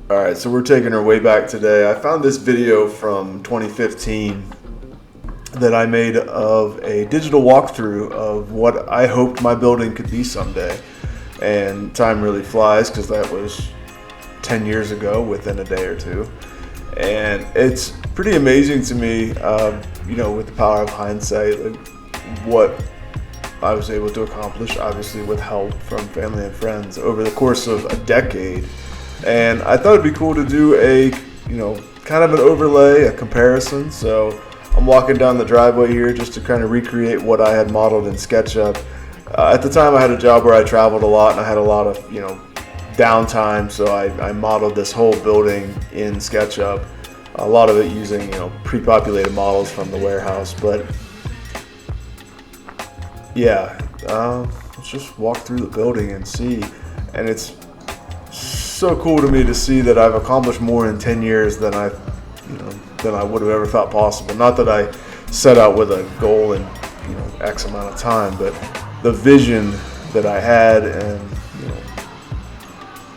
Alright, so we're taking our way back today. I found this video from 2015 that I made of a digital walkthrough of what I hoped my building could be someday. And time really flies because that was 10 years ago within a day or two. And it's pretty amazing to me, with the power of hindsight, like what I was able to accomplish, obviously with help from family and friends over the course of a decade. And I thought it'd be cool to do a, kind of an overlay, a comparison. So I'm walking down the driveway here just to kind of recreate what I had modeled in SketchUp. At the time I had a job where I traveled a lot and I had a lot of, downtime. So I modeled this whole building in SketchUp. A lot of it using, pre-populated models from the warehouse. But yeah, let's just walk through the building and see. And it's so cool to me to see that I've accomplished more in 10 years than I would have ever thought possible. Not that I set out with a goal in X amount of time, but the vision that I had, and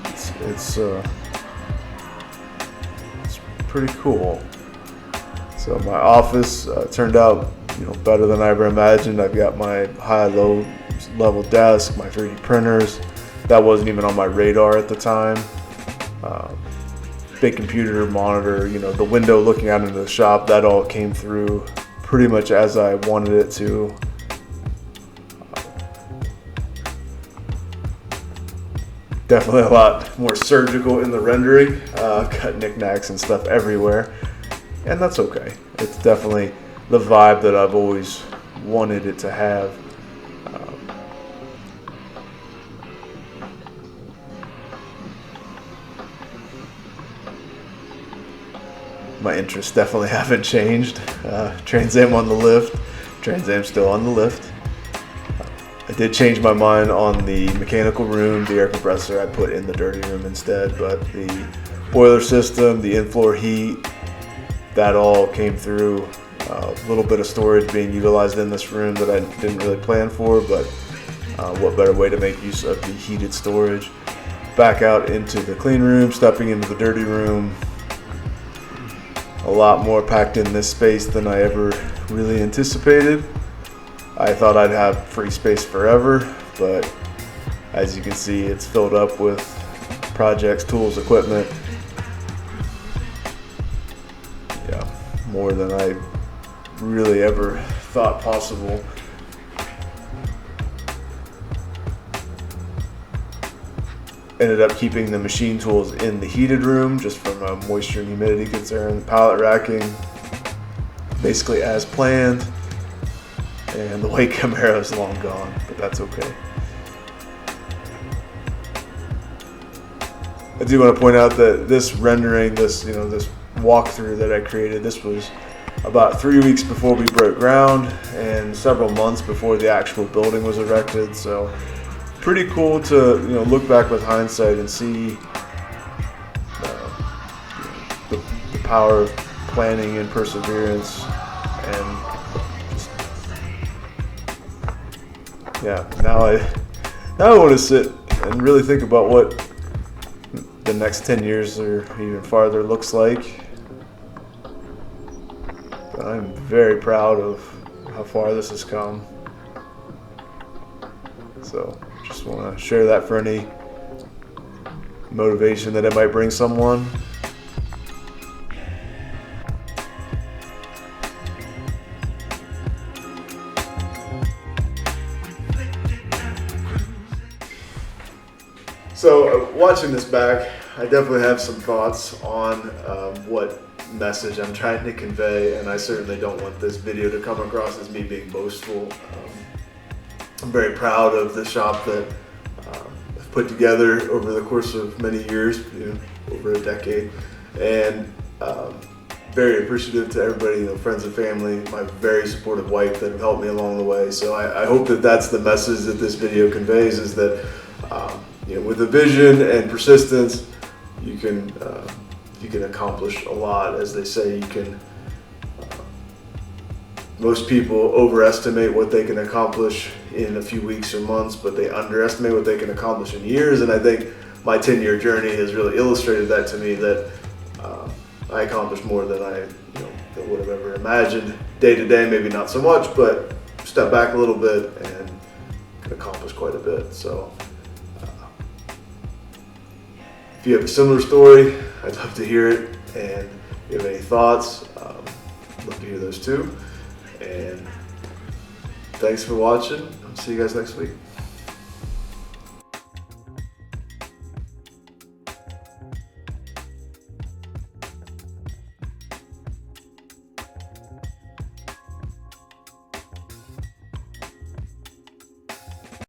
it's pretty cool. So my office turned out better than I ever imagined. I've got my high-low level desk, my 3D printers. That wasn't even on my radar at the time. Big computer monitor, the window looking out into the shop, that all came through pretty much as I wanted it to. Definitely a lot more surgical in the rendering. Cut knickknacks and stuff everywhere. And that's okay. It's definitely the vibe that I've always wanted it to have. My interests definitely haven't changed. Trans Am on the lift. Trans Am still on the lift. I did change my mind on the mechanical room. The air compressor I put in the dirty room instead, but the boiler system, the in-floor heat, that all came through. A little bit of storage being utilized in this room that I didn't really plan for, but what better way to make use of the heated storage. Back out into the clean room, stepping into the dirty room. A lot more packed in this space than I ever really anticipated. I thought I'd have free space forever, but as you can see, it's filled up with projects, tools, equipment. Yeah, more than I really ever thought possible. Ended up keeping the machine tools in the heated room just from a moisture and humidity concern. The pallet racking basically as planned, and the weight Camaro is long gone, but that's okay. I do want to point out that this rendering, this walkthrough that I created, this was about 3 weeks before we broke ground and several months before the actual building was erected. So pretty cool to look back with hindsight and see the power of planning and perseverance, and just, now I want to sit and really think about what the next 10 years or even farther looks like. But I'm very proud of how far this has come. So just want to share that for any motivation that it might bring someone. So watching this back, I definitely have some thoughts on what message I'm trying to convey, and I certainly don't want this video to come across as me being boastful. I'm very proud of the shop that I've put together over the course of many years, over a decade, and very appreciative to everybody, friends and family, my very supportive wife that have helped me along the way. So I hope that that's the message that this video conveys, is that with a vision and persistence, you can accomplish a lot. As they say, you can. Most people overestimate what they can accomplish in a few weeks or months, but they underestimate what they can accomplish in years. And I think my 10-year journey has really illustrated that to me, that I accomplished more than I would have ever imagined. Day to day, maybe not so much, but step back a little bit and can accomplish quite a bit. So if you have a similar story, I'd love to hear it. And if you have any thoughts, I'd love to hear those too. And thanks for watching. I'll see you guys next week.